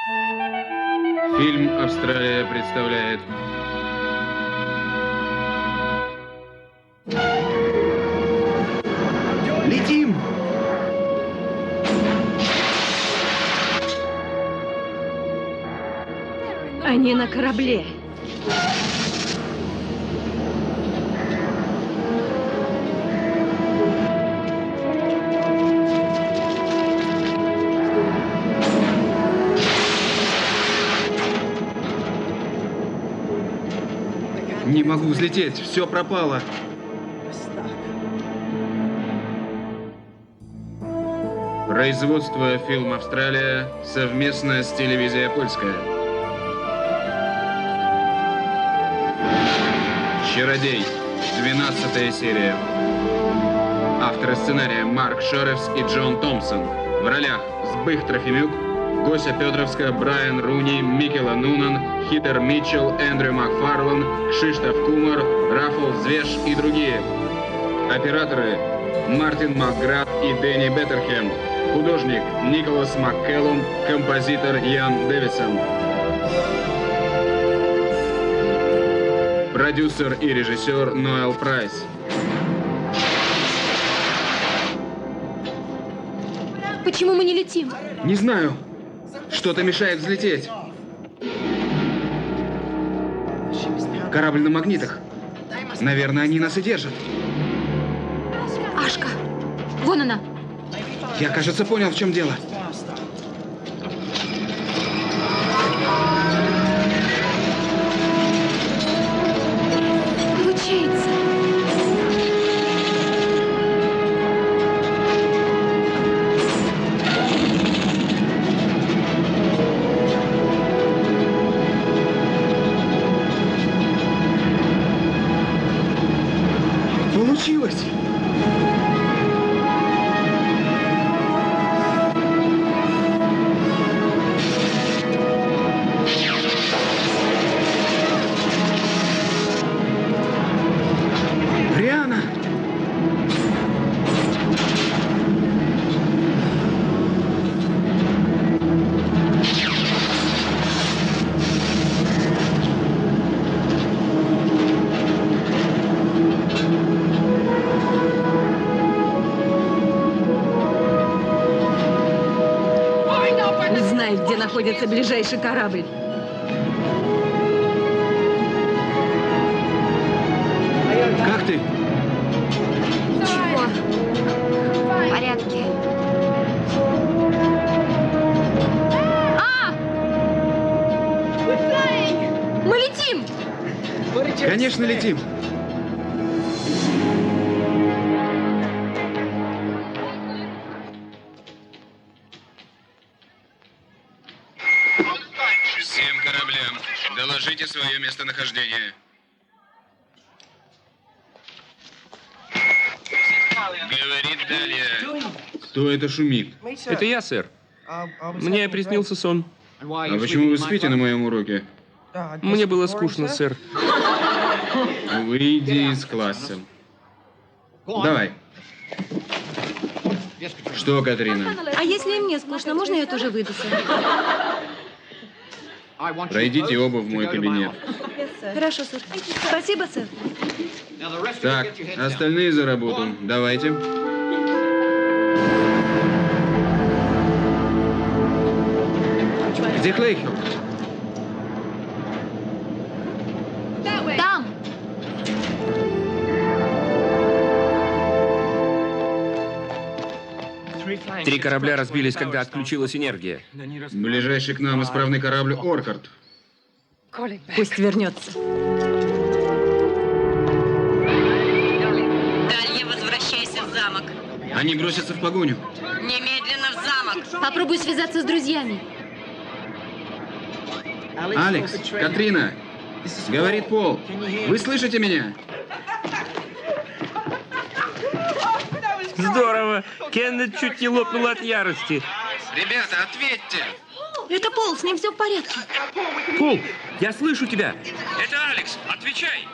Фильм «Австралия» представляет. Летим! Они на корабле. Не могу взлететь, все пропало. Производство «Фильм Австралия» совместно с телевизией «Польская». «Чародей», 12 серия. Авторы сценария Марк Шоревс и Джон Томпсон. В ролях Збых Трофимюк, Гося Петровская, Брайан Руни, Микела Нунан, Хитер Митчелл, Эндрю Макфарлан, Кшиштоф Кумар, Рафал Звеш и другие. Операторы Мартин Макграф и Дэнни Беттерхем. Художник Николас Маккеллум, композитор Ян Дэвисон. Продюсер и режиссер Ноэл Прайс. Почему мы не летим? Не знаю. Что-то мешает взлететь. Корабль на магнитах. Наверное, они нас и держат. Ашка. Вон она. Я, кажется, понял, в чем дело. Получается. Получилось! Риана! Знай, где находится ближайший корабль. Как ты? Чего? В порядке. А! Мы летим! Конечно, летим. Всем кораблям, доложите свое местонахождение. Говорит далее. Кто это шумит? Это я, сэр. Мне приснился сон. А почему вы спите на моем уроке? Мне было скучно, сэр. Выйди из класса. Давай. Что, Катрина? А если и мне скучно, можно я тоже выйду, сэр? Пройдите оба в мой кабинет. Хорошо, сэр. Спасибо, сэр. Так, остальные за работу. Давайте. Где Клейхилл? Там! Три корабля разбились, когда отключилась энергия. Ближайший к нам исправный корабль Оркард. Пусть вернется. Дальше возвращайся в замок. Они бросятся в погоню. Немедленно в замок. Попробуй связаться с друзьями. Алекс, Катрина, говорит Пол. Вы слышите меня? Здорово! Кеннет чуть не лопнул от ярости. Ребята, ответьте! Это Пол, с ним все в порядке. Пол, я слышу тебя. Это Алекс, отвечай.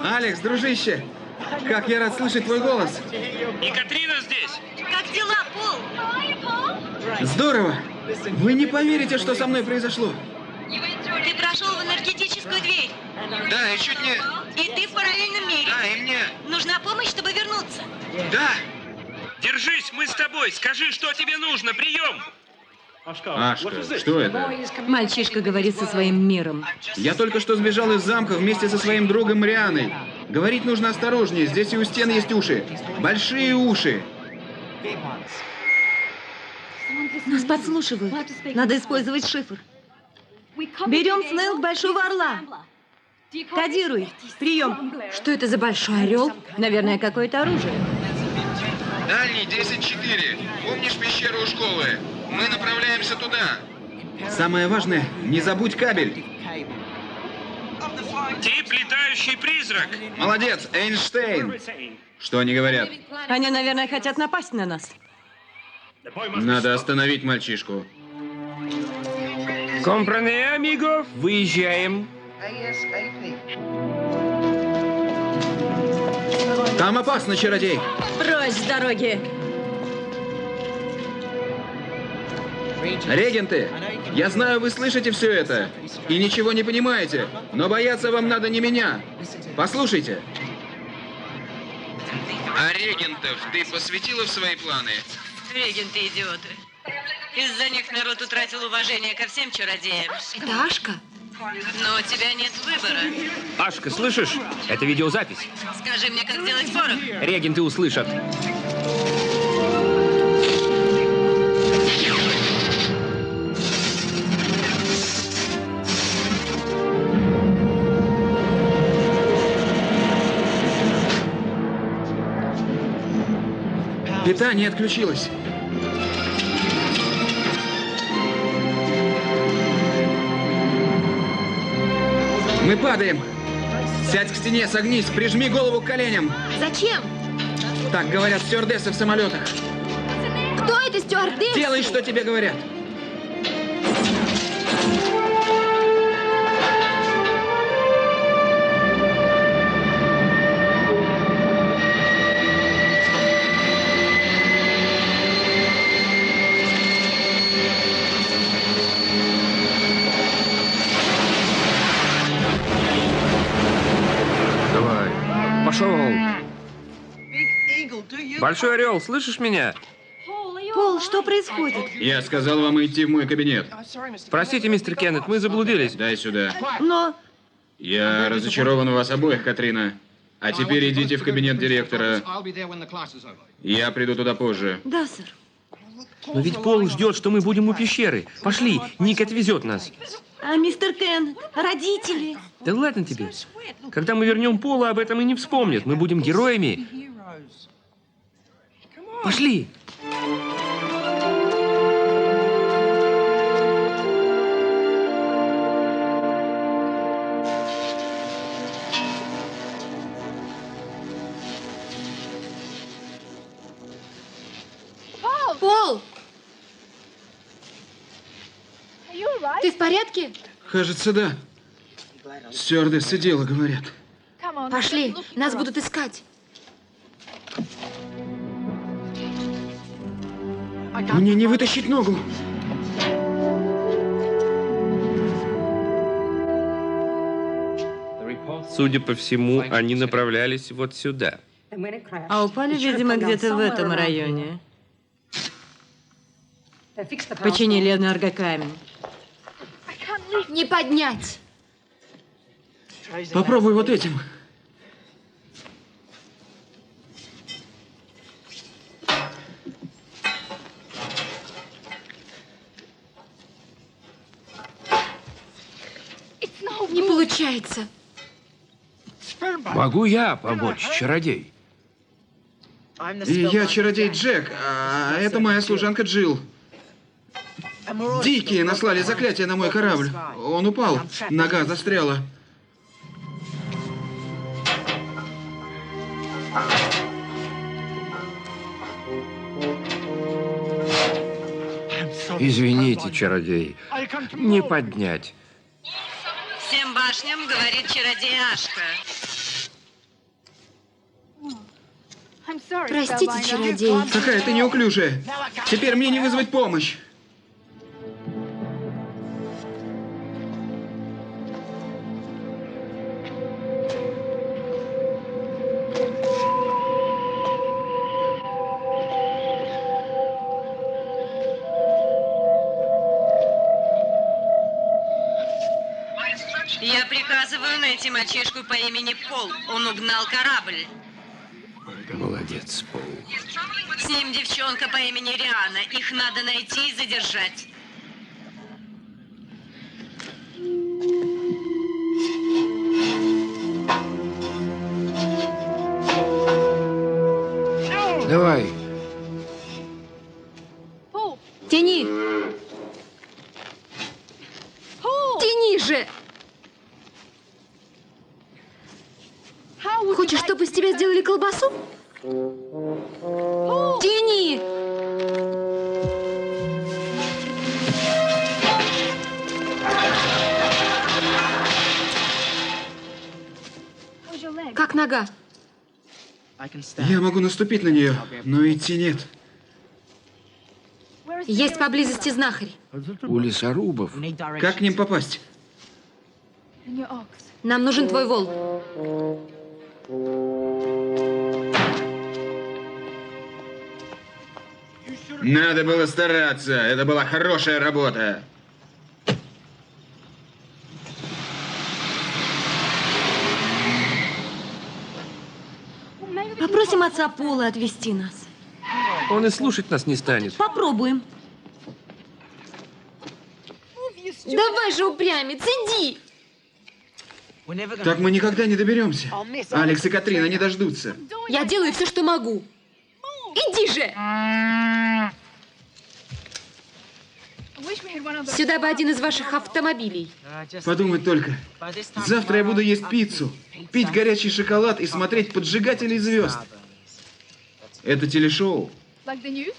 Алекс, дружище, как я рад слышать твой голос. И Катрина здесь. Как дела, Пол? Здорово. Вы не поверите, что со мной произошло. Ты прошел в энергетическую дверь. Да, и чуть не... И ты в параллельном мире. Да, и мне... Нужна помощь, чтобы вернуться. Да! Держись, мы с тобой. Скажи, что тебе нужно. Прием. Ашка, что это? Мальчишка говорит со своим миром. Я только что сбежал из замка вместе со своим другом Марианой. Говорить нужно осторожнее, здесь и у стен есть уши. Большие уши. Нас подслушивают. Надо использовать шифр. Берем снейл Большого Орла. Кодируй. Прием. Что это за большой орел? Наверное, какое-то оружие. Дальний 10-4. Помнишь пещеру у школы? Мы направляемся туда. Самое важное, не забудь кабель. Тип летающий призрак. Молодец, Эйнштейн. Что они говорят? Они, наверное, хотят напасть на нас. Надо остановить мальчишку. Компране, амиго. Выезжаем. Там опасно, чародей. Прочь с дороги. Регенты, я знаю, вы слышите все это и ничего не понимаете, но бояться вам надо не меня. Послушайте. А регентов ты посвятила в свои планы? Регенты идиоты. Из-за них народ утратил уважение ко всем чародеям. Это Ашка? Но у тебя нет выбора. Ашка, слышишь? Это видеозапись. Скажи мне, как сделать порох. Регенты услышат. Питание отключилось. Мы падаем. Сядь к стене, согнись, прижми голову к коленям. Зачем? Так говорят стюардессы в самолетах. Кто это стюардесса? Делай, что тебе говорят. Давай. Пошел. Большой орел, слышишь меня? Пол, что происходит? Я сказал вам идти в мой кабинет. Простите, мистер Кеннет, мы заблудились. Дай сюда. Но... Я разочарован в вас обоих, Катрина. А теперь идите в кабинет директора. Я приду туда позже. Да, сэр. Но ведь Пол ждет, что мы будем у пещеры. Пошли, Ник отвезет нас. А мистер Кен, родители? Да ладно тебе. Когда мы вернем Пола, об этом и не вспомнят. Мы будем героями. Пошли. Пол! Ты в порядке? Кажется, да. Стюардессы дело говорят. Пошли, нас будут искать. Мне не вытащить ногу. Судя по всему, они направлялись вот сюда. А упали, видимо, где-то в этом районе. Починили энергокамень. Не поднять. Попробуй вот этим. Не получается. Могу я помочь, чародей? И я чародей Джек, а это моя служанка Джилл. Дикие наслали заклятие на мой корабль. Он упал, нога застряла. Извините, чародей. Не поднять. Всем башням говорит чародей Ашка. Простите, чародей. Какая ты неуклюжая. Теперь мне не вызвать помощь. Я приказываю найти мальчишку по имени Пол. Он угнал корабль. Молодец, Пол. С ним девчонка по имени Риана. Их надо найти и задержать. Давай. Тяни! Тяни же! Хочешь, чтобы из тебя сделали колбасу? Тяни! Как нога? Я могу наступить на нее, но идти нет. Есть поблизости знахарь. У лесорубов. Как к ним попасть? Нам нужен твой вол. Надо было стараться. Это была хорошая работа. Попросим отца Пола отвезти нас. Он и слушать нас не станет. Попробуем. Давай же, упрямец, иди! Так мы никогда не доберемся. Алекс и Катрина не дождутся. Я делаю все, что могу. Иди же! Сюда бы один из ваших автомобилей. Подумать только. Завтра я буду есть пиццу, пить горячий шоколад и смотреть «Поджигателей звезд». Это телешоу.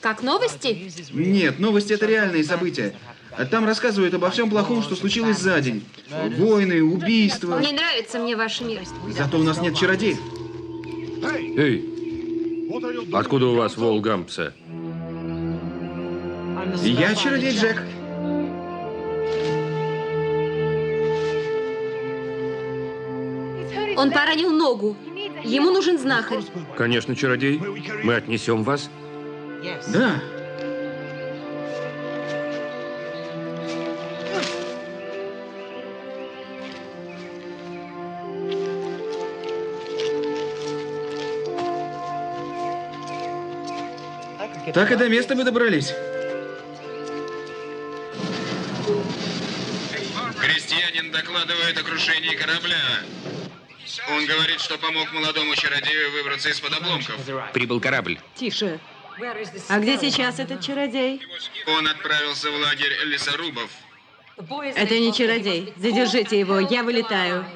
Как новости? Нет, новости — это реальные события. А там рассказывают обо всем плохом, что случилось за день. Войны, убийства. Не нравится мне ваш мир. Зато у нас нет чародеев. Эй, откуда у вас вол Гампса? Я чародей Джек. Он поранил ногу. Ему нужен знахарь. Конечно, чародей. Мы отнесем вас. Да. Так и до места мы добрались. Крестьянин докладывает о крушении корабля. Он говорит, что помог молодому чародею выбраться из-под обломков. Прибыл корабль. Тише. А где сейчас этот чародей? Он отправился в лагерь лесорубов. Это не чародей. Задержите его, я вылетаю.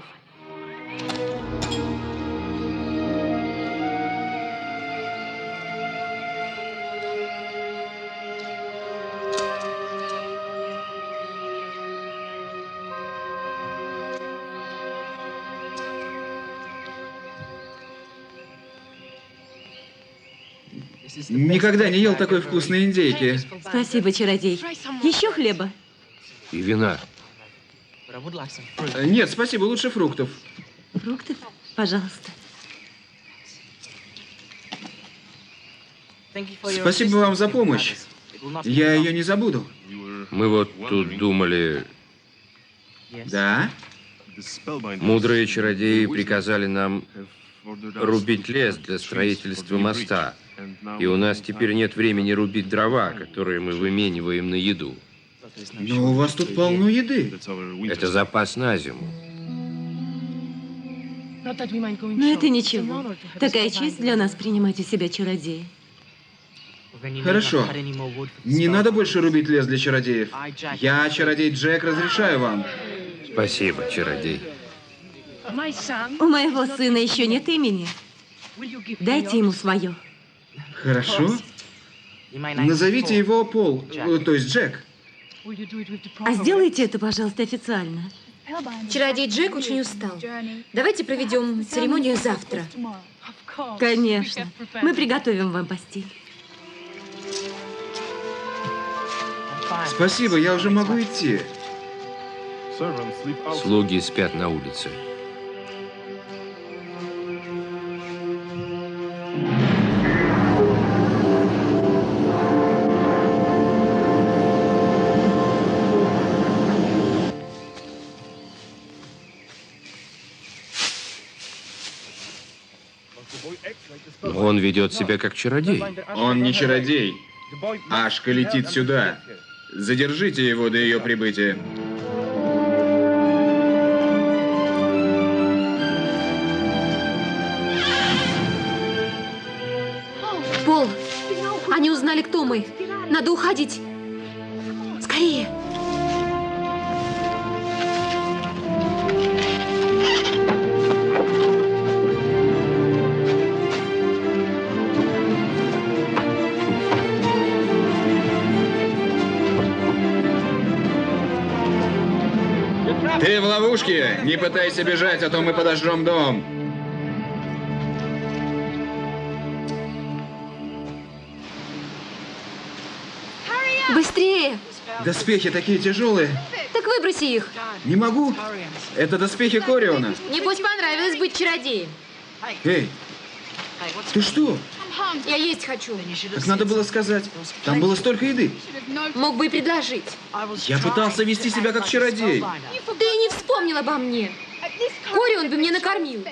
Никогда не ел такой вкусной индейки. Спасибо, чародей. Еще хлеба? И вина. Нет, спасибо, лучше фруктов. Фруктов? Пожалуйста. Спасибо вам за помощь. Я ее не забуду. Мы вот тут думали... Да? Мудрые чародеи приказали нам рубить лес для строительства моста. И у нас теперь нет времени рубить дрова, которые мы вымениваем на еду. Но у вас тут полно еды. Это запас на зиму. Но это ничего. Такая честь для нас принимать у себя чародея. Хорошо. Не надо больше рубить лес для чародеев. Я, чародей Джек, разрешаю вам. Спасибо, чародей. У моего сына еще нет имени. Дайте ему свое. Хорошо. Назовите его Пол, то есть Джек. А сделайте это, пожалуйста, официально. Чародей Джек очень устал. Давайте проведем церемонию завтра. Конечно. Мы приготовим вам постель. Спасибо, я уже могу идти. Слуги спят на улице. Он ведет себя как чародей. Он не чародей. Ашка летит сюда. Задержите его до ее прибытия. Пол, они узнали, кто мы. Надо уходить. Скорее. Ты в ловушке? Не пытайся бежать, а то мы подожжем дом. Быстрее. Доспехи такие тяжелые. Так выброси их. Не могу. Это доспехи Кориона. Небось, понравилось быть чародеем. Эй, ты что? Я есть хочу. Так надо было сказать. Там было столько еды. Мог бы и предложить. Я пытался вести себя как чародей. Ты и не вспомнил обо мне. Корион бы мне накормил.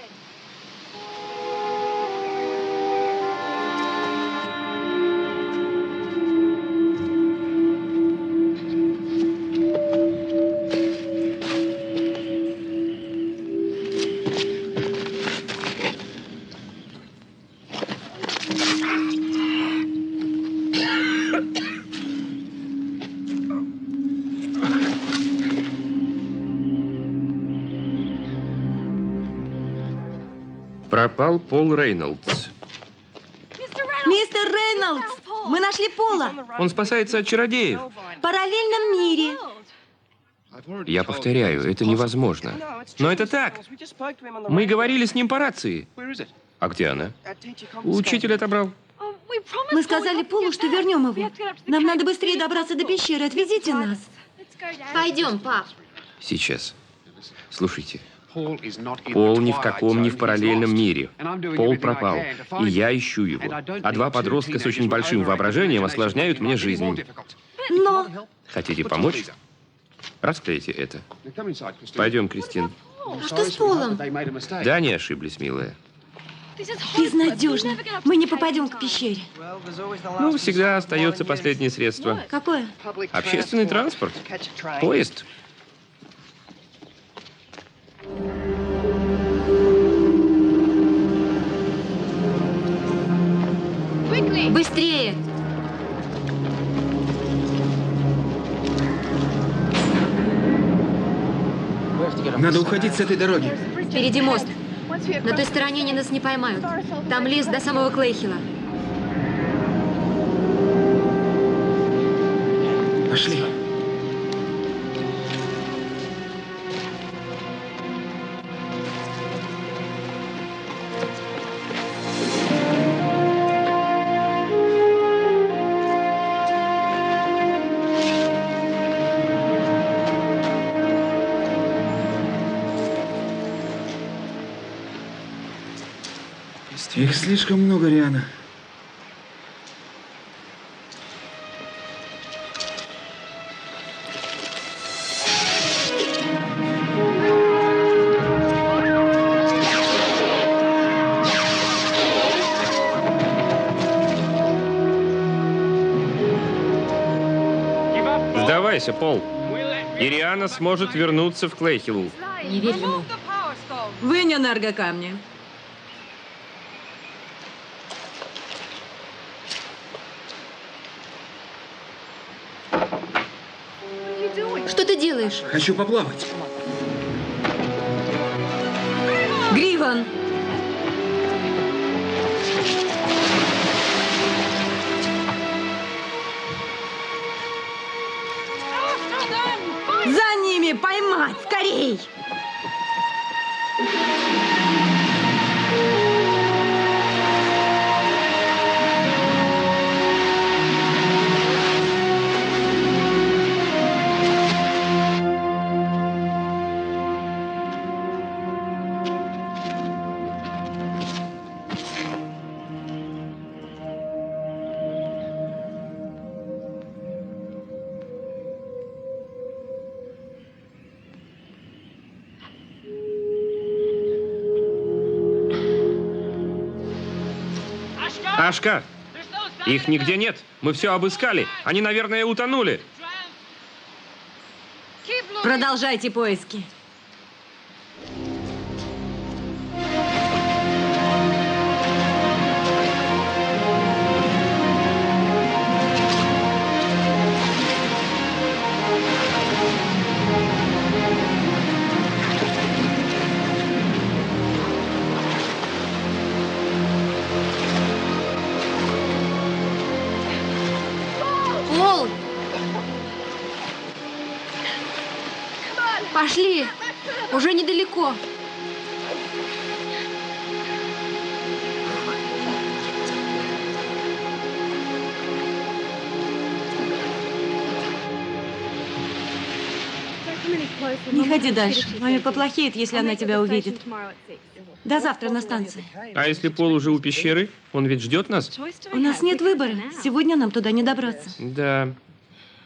Пропал Пол Рейнольдс. Мистер Рейнольдс, мы нашли Пола Он спасается от чародеев. в параллельном мире. Я повторяю, это невозможно. Но это так. Мы говорили с ним по рации. А где она? Учитель отобрал. Мы сказали Полу, что вернем его. Нам надо быстрее добраться до пещеры. Отвезите нас. Пойдем, пап. Сейчас. Слушайте, Пол ни в каком не в параллельном мире. Пол пропал, и я ищу его. А два подростка с очень большим воображением осложняют мне жизнь. Но Хотите помочь? Расклейте это. Пойдем, Кристин. Что с Полом? Да, они ошиблись, милая. безнадежно. Мы не попадем к пещере. Ну, всегда остается последнее средство. Какое? Общественный транспорт. Поезд. Быстрее! Надо уходить с этой дороги. Впереди мост. На той стороне они нас не поймают. Там лес до самого Клейхила. Пошли. Их слишком много, Риана. Сдавайся, Пол. Ириана сможет вернуться в Клейхилл. Не верь ему. Вынь энергокамни. Что ты делаешь? Хочу поплавать. Гриван! За ними поймать! Скорей! Сашка! Их нигде нет. Мы все обыскали. Они, наверное, утонули. Продолжайте поиски. Пол! Пошли! Уже недалеко. Не ходи дальше. Маме поплохеет, если она тебя увидит. До завтра на станции. А если Пол уже у пещеры? Он ведь ждет нас? У нас нет выбора. Сегодня нам туда не добраться. Да,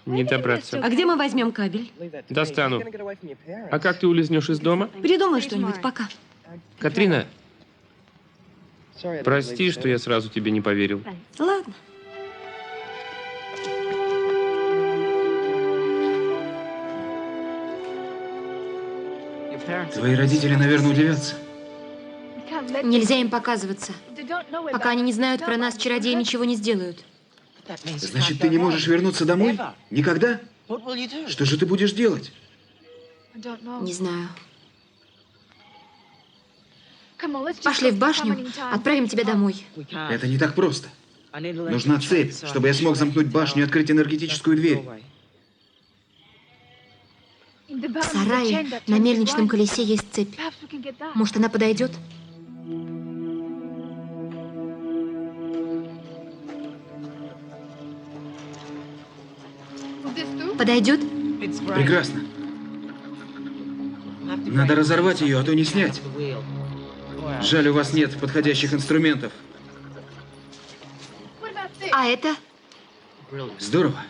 не добраться. А где мы возьмем кабель? Достану. А как ты улизнешь из дома? Придумай что-нибудь пока. Катрина, прости, что я сразу тебе не поверил. Ладно. Твои родители, наверное, удивятся. Нельзя им показываться. Пока они не знают про нас, чародеи ничего не сделают. Значит, ты не можешь вернуться домой? Никогда? Что же ты будешь делать? Не знаю. Пошли в башню, отправим тебя домой. Это не так просто. Нужна цепь, чтобы я смог замкнуть башню и открыть энергетическую дверь. В сарае на мельничном колесе есть цепь. Может, она подойдет? Подойдет? Прекрасно. Надо разорвать ее, а то не снять. Жаль, у вас нет подходящих инструментов. А это? Здорово.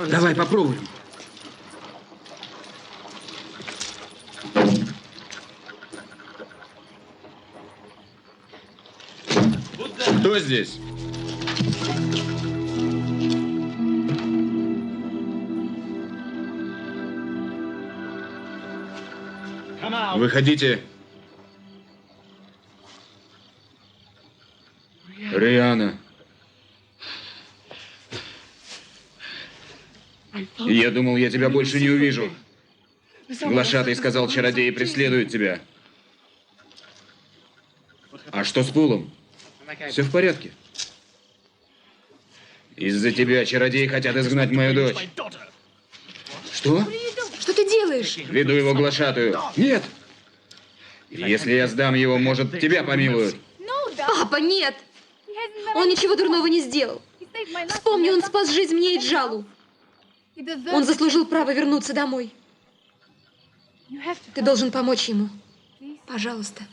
Давай попробуем. Кто здесь? Выходите. Риана. Я думал, я тебя больше не увижу. Глашатый сказал, чародеи преследуют тебя. А что с Пулом? Все в порядке. Из-за тебя чародеи хотят изгнать мою дочь. Что? Что ты делаешь? Веду его глашатую. Нет! Если я сдам его, может, тебя помилуют. Папа, нет! Он ничего дурного не сделал. Вспомни, он спас жизнь мне и Джалу. Он заслужил право вернуться домой. Ты должен помочь ему. Пожалуйста.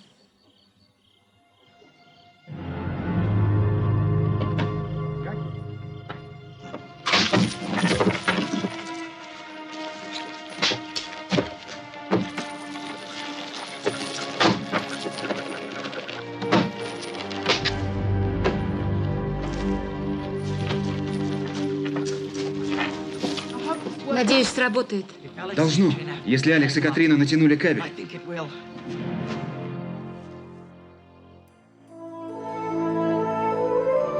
Надеюсь, сработает. Должно, если Алекс и Катрина натянули кабель.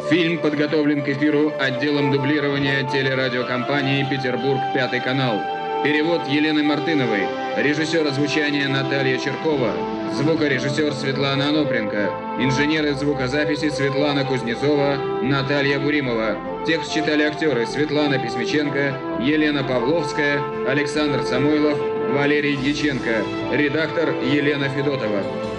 Фильм подготовлен к эфиру отделом дублирования телерадиокомпании «Петербург, 5 канал». Перевод Елены Мартыновой. Режиссер озвучания Наталья Черкова. Звукорежиссер Светлана Анопренко. Инженеры звукозаписи Светлана Кузнецова, Наталья Буримова. Текст читали актеры Светлана Письмиченко, Елена Павловская, Александр Самойлов, Валерий Дьяченко. Редактор Елена Федотова.